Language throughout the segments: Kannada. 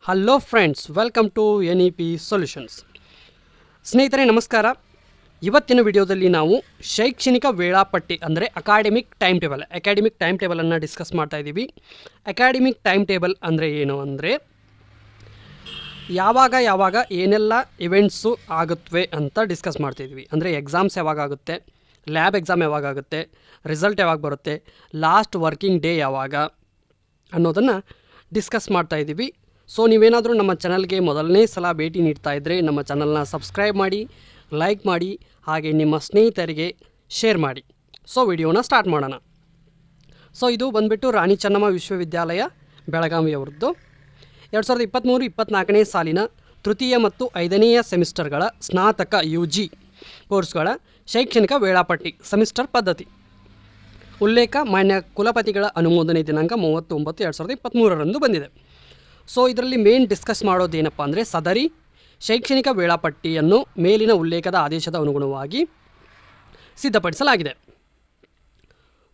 Hello friends, welcome to NEP Solutions. ಸ್ನೇಹಿತರೆ ನಮಸ್ಕಾರ. ಇವತ್ತಿನ ವಿಡಿಯೋದಲ್ಲಿ ನಾವು ಶೈಕ್ಷಣಿಕ ವೇಳಾಪಟ್ಟಿ ಅಂದರೆ ಅಕಾಡೆಮಿಕ್ ಟೈಮ್ ಟೇಬಲನ್ನು ಡಿಸ್ಕಸ್ ಮಾಡ್ತಾ ಇದ್ದೀವಿ. ಅಕಾಡೆಮಿಕ್ ಟೈಮ್ ಟೇಬಲ್ ಅಂದರೆ ಏನು ಅಂದರೆ ಯಾವಾಗ ಏನೆಲ್ಲ ಇವೆಂಟ್ಸು ಆಗುತ್ತವೆ ಅಂತ ಡಿಸ್ಕಸ್ ಮಾಡ್ತಾಯಿದ್ವಿ. ಅಂದರೆ ಎಕ್ಸಾಮ್ಸ್ ಯಾವಾಗ ಆಗುತ್ತೆ, ಲ್ಯಾಬ್ ಎಕ್ಸಾಮ್ ಯಾವಾಗ ಆಗುತ್ತೆ, ರಿಸಲ್ಟ್ ಯಾವಾಗ ಬರುತ್ತೆ, ಲಾಸ್ಟ್ ವರ್ಕಿಂಗ್ ಡೇ ಯಾವಾಗ ಅನ್ನೋದನ್ನು ಡಿಸ್ಕಸ್ ಮಾಡ್ತಾಯಿದ್ದೀವಿ. ಸೊ ನೀವೇನಾದರೂ ನಮ್ಮ ಚಾನಲ್ಗೆ ಮೊದಲನೇ ಸಲ ಭೇಟಿ ನೀಡ್ತಾ ಇದ್ದರೆ ನಮ್ಮ ಚಾನಲ್ನ ಸಬ್ಸ್ಕ್ರೈಬ್ ಮಾಡಿ, ಲೈಕ್ ಮಾಡಿ, ಹಾಗೆ ನಿಮ್ಮ ಸ್ನೇಹಿತರಿಗೆ ಶೇರ್ ಮಾಡಿ. ಸೊ ವಿಡಿಯೋನ ಸ್ಟಾರ್ಟ್ ಮಾಡೋಣ. ಸೊ ಇದು ಬಂದುಬಿಟ್ಟು ರಾಣಿ ಚೆನ್ನಮ್ಮ ವಿಶ್ವವಿದ್ಯಾಲಯ ಬೆಳಗಾವಿಯವರದ್ದು 2023-24ನೇ ಸಾಲಿನ ತೃತೀಯ ಮತ್ತು 5ನೇ ಸೆಮಿಸ್ಟರ್ಗಳ ಸ್ನಾತಕ UG ಕೋರ್ಸ್ಗಳ ಶೈಕ್ಷಣಿಕ ವೇಳಾಪಟ್ಟಿ ಸೆಮಿಸ್ಟರ್ ಪದ್ಧತಿ. ಉಲ್ಲೇಖ ಮಾನ್ಯ ಕುಲಪತಿಗಳ ಅನುಮೋದನೆ ದಿನಾಂಕ 30/9/2023 ಬಂದಿದೆ. ಸೊ ಇದರಲ್ಲಿ ಮೇನ್ ಡಿಸ್ಕಸ್ ಮಾಡೋದೇನಪ್ಪ ಅಂದರೆ ಸದರಿ ಶೈಕ್ಷಣಿಕ ವೇಳಾಪಟ್ಟಿಯನ್ನು ಮೇಲಿನ ಉಲ್ಲೇಖದ ಆದೇಶದ ಅನುಗುಣವಾಗಿ ಸಿದ್ಧಪಡಿಸಲಾಗಿದೆ.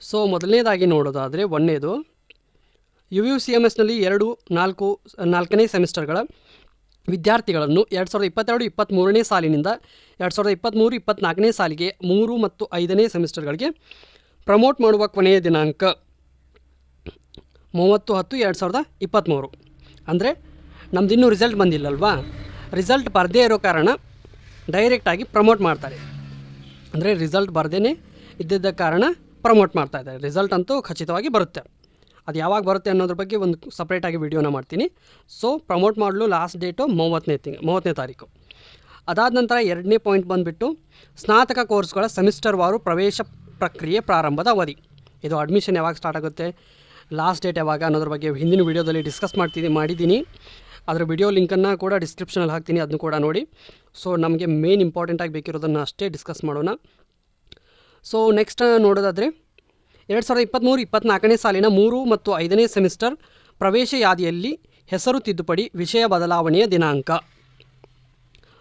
ಸೊ ಮೊದಲನೇದಾಗಿ ನೋಡೋದಾದರೆ ಒಂದನೇದು UUCMSನಲ್ಲಿ 4ನೇ ಸೆಮಿಸ್ಟರ್ಗಳ ವಿದ್ಯಾರ್ಥಿಗಳನ್ನು 2022-23ನೇ ಸಾಲಿನಿಂದ 2023-24ನೇ ಸಾಲಿಗೆ 3 ಮತ್ತು 5ನೇ ಸೆಮಿಸ್ಟರ್ಗಳಿಗೆ ಪ್ರಮೋಟ್ ಮಾಡುವ ಕೊನೆಯ ದಿನಾಂಕ 30/10/2023. ಅಂದರೆ ನಮ್ಮದಿನ್ನೂ ರಿಸಲ್ಟ್ ಬಂದಿಲ್ಲಲ್ವಾ, ರಿಸಲ್ಟ್ ಬರದೇ ಇರೋ ಕಾರಣ ಡೈರೆಕ್ಟಾಗಿ ಪ್ರಮೋಟ್ ಮಾಡ್ತಾರೆ. ಅಂದರೆ ರಿಸಲ್ಟ್ ಬರದೇ ಇದ್ದಿದ್ದ ಕಾರಣ ಪ್ರಮೋಟ್ ಮಾಡ್ತಾಯಿದ್ದಾರೆ. ರಿಸಲ್ಟ್ ಅಂತೂ ಖಚಿತವಾಗಿ ಬರುತ್ತೆ. ಅದು ಯಾವಾಗ ಬರುತ್ತೆ ಅನ್ನೋದ್ರ ಬಗ್ಗೆ ಒಂದು ಸಪ್ರೇಟಾಗಿ ವಿಡಿಯೋನ ಮಾಡ್ತೀನಿ. ಸೊ ಪ್ರಮೋಟ್ ಮಾಡಲು ಲಾಸ್ಟ್ ಡೇಟು 30ನೇ ತಾರೀಕು. ಅದಾದ ನಂತರ 2ನೇ ಪಾಯಿಂಟ್ ಬಂದುಬಿಟ್ಟು ಸ್ನಾತಕ ಕೋರ್ಸ್ಗಳ ಸೆಮಿಸ್ಟರ್ ವಾರು ಪ್ರವೇಶ ಪ್ರಕ್ರಿಯೆ ಪ್ರಾರಂಭದ ಅವಧಿ. ಇದು ಅಡ್ಮಿಷನ್ ಯಾವಾಗ ಸ್ಟಾರ್ಟ್ ಆಗುತ್ತೆ, ಲಾಸ್ಟ್ ಡೇಟ್ ಯಾವಾಗ ಅನ್ನೋದ್ರ ಬಗ್ಗೆ ಹಿಂದಿನ ವೀಡಿಯೋದಲ್ಲಿ ಡಿಸ್ಕಸ್ ಮಾಡಿದ್ದೀನಿ. ಅದರ ವಿಡಿಯೋ ಲಿಂಕನ್ನು ಕೂಡ ಡಿಸ್ಕ್ರಿಪ್ಷನಲ್ಲಿ ಹಾಕ್ತೀನಿ, ಅದನ್ನು ಕೂಡ ನೋಡಿ. ಸೊ ನಮಗೆ ಮೇನ್ ಇಂಪಾರ್ಟೆಂಟಾಗಿ ಬೇಕಿರೋದನ್ನು ಅಷ್ಟೇ ಡಿಸ್ಕಸ್ ಮಾಡೋಣ. ಸೊ ನೆಕ್ಸ್ಟ್ ನೋಡೋದಾದರೆ 2023-24ನೇ ಸಾಲಿನ 3 ಮತ್ತು 5ನೇ ಸೆಮಿಸ್ಟರ್ ಪ್ರವೇಶ ಯಾದಿಯಲ್ಲಿ ಹೆಸರು ತಿದ್ದುಪಡಿ ವಿಷಯ ಬದಲಾವಣೆಯ ದಿನಾಂಕ.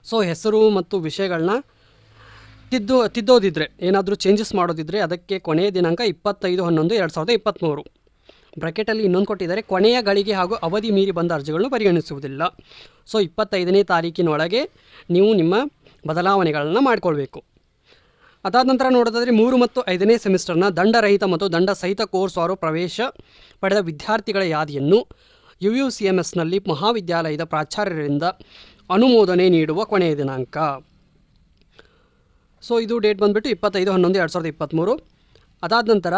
ಸೊ ಹೆಸರು ಮತ್ತು ವಿಷಯಗಳನ್ನ ತಿದ್ದೋದಿದ್ರೆ, ಏನಾದರೂ ಚೇಂಜಸ್ ಮಾಡೋದಿದ್ದರೆ ಅದಕ್ಕೆ ಕೊನೆಯ ದಿನಾಂಕ 25/11/2023. ಬ್ರ್ಯಾಕೆಟಲ್ಲಿ ಇನ್ನೊಂದು ಕೊಟ್ಟಿದ್ದಾರೆ, ಕೊನೆಯ ಗಳಿಗೆ ಹಾಗೂ ಅವಧಿ ಮೀರಿ ಬಂದ ಅರ್ಜಿಗಳನ್ನು ಪರಿಗಣಿಸುವುದಿಲ್ಲ. ಸೊ 25ನೇ ತಾರೀಕಿನೊಳಗೆ ನೀವು ನಿಮ್ಮ ಬದಲಾವಣೆಗಳನ್ನು ಮಾಡಿಕೊಳ್ಬೇಕು. ಅದಾದ ನಂತರ ನೋಡೋದಾದರೆ 3 ಮತ್ತು 5ನೇ ಸೆಮಿಸ್ಟರ್ನ ದಂಡರಹಿತ ಮತ್ತು ದಂಡ ಸಹಿತ ಕೋರ್ಸ್ ವಾರು ಪ್ರವೇಶ ಪಡೆದ ವಿದ್ಯಾರ್ಥಿಗಳ ಯಾದಿಯನ್ನು UUCMSನಲ್ಲಿ ಮಹಾವಿದ್ಯಾಲಯದ ಪ್ರಾಚಾರ್ಯರಿಂದ ಅನುಮೋದನೆ ನೀಡುವ ಕೊನೆಯ ದಿನಾಂಕ. ಸೊ ಇದು ಡೇಟ್ ಬಂದುಬಿಟ್ಟು 25/11/2023. ಅದಾದ ನಂತರ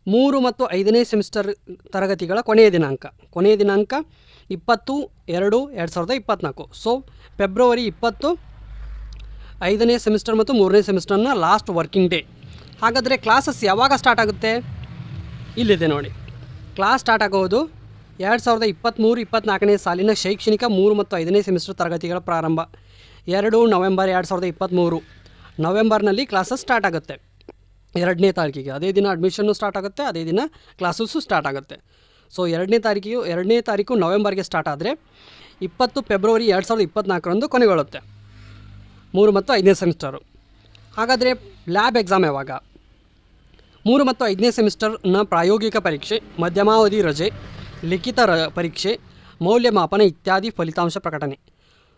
3 ಮತ್ತು 5ನೇ ಸೆಮಿಸ್ಟರ್ ತರಗತಿಗಳ ಕೊನೆಯ ದಿನಾಂಕ 20/2/2024. ಸೊ ಫೆಬ್ರವರಿ 20 5ನೇ ಸೆಮಿಸ್ಟರ್ ಮತ್ತು 3ನೇ ಸೆಮಿಸ್ಟರ್ನ ಲಾಸ್ಟ್ ವರ್ಕಿಂಗ್ ಡೇ. ಹಾಗಾದರೆ ಕ್ಲಾಸಸ್ ಯಾವಾಗ ಸ್ಟಾರ್ಟ್ ಆಗುತ್ತೆ, ಇಲ್ಲಿದೆ ನೋಡಿ. ಕ್ಲಾಸ್ ಸ್ಟಾರ್ಟ್ ಆಗೋದು 2023-24ನೇ ಸಾಲಿನ ಶೈಕ್ಷಣಿಕ 3 ಮತ್ತು 5ನೇ ಸೆಮಿಸ್ಟರ್ ತರಗತಿಗಳ ಪ್ರಾರಂಭ 2 ನವೆಂಬರ್ 2023. ನವೆಂಬರ್ನಲ್ಲಿ ಕ್ಲಾಸಸ್ ಸ್ಟಾರ್ಟ್ ಆಗುತ್ತೆ 2ನೇ ತಾರೀಕಿಗೆ. ಅದೇ ದಿನ ಅಡ್ಮಿಷನ್ನು ಸ್ಟಾರ್ಟ್ ಆಗುತ್ತೆ, ಅದೇ ದಿನ ಕ್ಲಾಸಸ್ಸು ಸ್ಟಾರ್ಟ್ ಆಗುತ್ತೆ. ಸೊ 2ನೇ ತಾರೀಕು ನವೆಂಬರ್ಗೆ ಸ್ಟಾರ್ಟ್ ಆದರೆ 20 ಫೆಬ್ರವರಿ 2024 ಕೊನೆಗೊಳ್ಳುತ್ತೆ 3 ಮತ್ತು 5ನೇ ಸೆಮಿಸ್ಟರು. ಹಾಗಾದರೆ ಲ್ಯಾಬ್ ಎಕ್ಸಾಮ್ ಯಾವಾಗ? 3 ಮತ್ತು 5ನೇ ಸೆಮಿಸ್ಟರ್ನ ಪ್ರಾಯೋಗಿಕ ಪರೀಕ್ಷೆ, ಮಧ್ಯಮಾವಧಿ ರಜೆ, ಲಿಖಿತ ಪರೀಕ್ಷೆ, ಮೌಲ್ಯಮಾಪನ ಇತ್ಯಾದಿ ಫಲಿತಾಂಶ ಪ್ರಕಟಣೆ.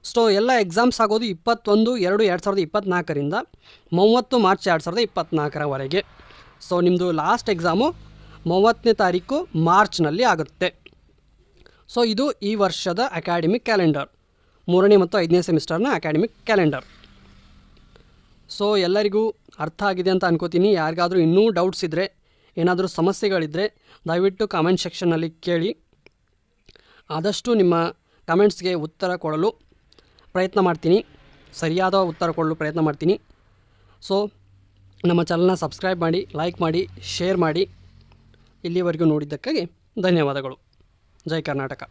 ಸೊ ಎಲ್ಲ ಎಕ್ಸಾಮ್ಸ್ ಆಗೋದು 21/2/2024ರಿಂದ 30 ಮಾರ್ಚ್ 2024 ಸೊ ನಿಮ್ಮದು ಲಾಸ್ಟ್ ಎಕ್ಸಾಮು 30ನೇ ತಾರೀಕು ಮಾರ್ಚ್ನಲ್ಲಿ ಆಗುತ್ತೆ. ಸೊ ಇದು ಈ ವರ್ಷದ ಅಕಾಡೆಮಿಕ್ ಕ್ಯಾಲೆಂಡರ್, 3ನೇ ಮತ್ತು 5ನೇ ಸೆಮಿಸ್ಟರ್ನ ಅಕಾಡೆಮಿಕ್ ಕ್ಯಾಲೆಂಡರ್. ಸೊ ಎಲ್ಲರಿಗೂ ಅರ್ಥ ಆಗಿದೆ ಅಂತ ಅನ್ಕೋತೀನಿ. ಯಾರಿಗಾದರೂ ಇನ್ನೂ ಡೌಟ್ಸ್ ಇದ್ದರೆ, ಏನಾದರೂ ಸಮಸ್ಯೆಗಳಿದ್ದರೆ ದಯವಿಟ್ಟು ಕಾಮೆಂಟ್ ಸೆಕ್ಷನ್ನಲ್ಲಿ ಕೇಳಿ. ಆದಷ್ಟು ನಿಮ್ಮ ಕಮೆಂಟ್ಸ್ಗೆ ಉತ್ತರ ಕೊಡಲು ಪ್ರಯತ್ನ ಮಾಡ್ತೀನಿ, ಸರಿಯಾದ ಉತ್ತರ ಕೊಡಲು ಪ್ರಯತ್ನ ಮಾಡ್ತೀನಿ. ಸೊ ನಮ್ಮ ಚಾನಲ್ನ ಸಬ್ಸ್ಕ್ರೈಬ್ ಮಾಡಿ, ಲೈಕ್ ಮಾಡಿ, ಶೇರ್ ಮಾಡಿ. ಇಲ್ಲಿವರೆಗೂ ನೋಡಿದ್ದಕ್ಕಾಗಿ ಧನ್ಯವಾದಗಳು. ಜೈ ಕರ್ನಾಟಕ.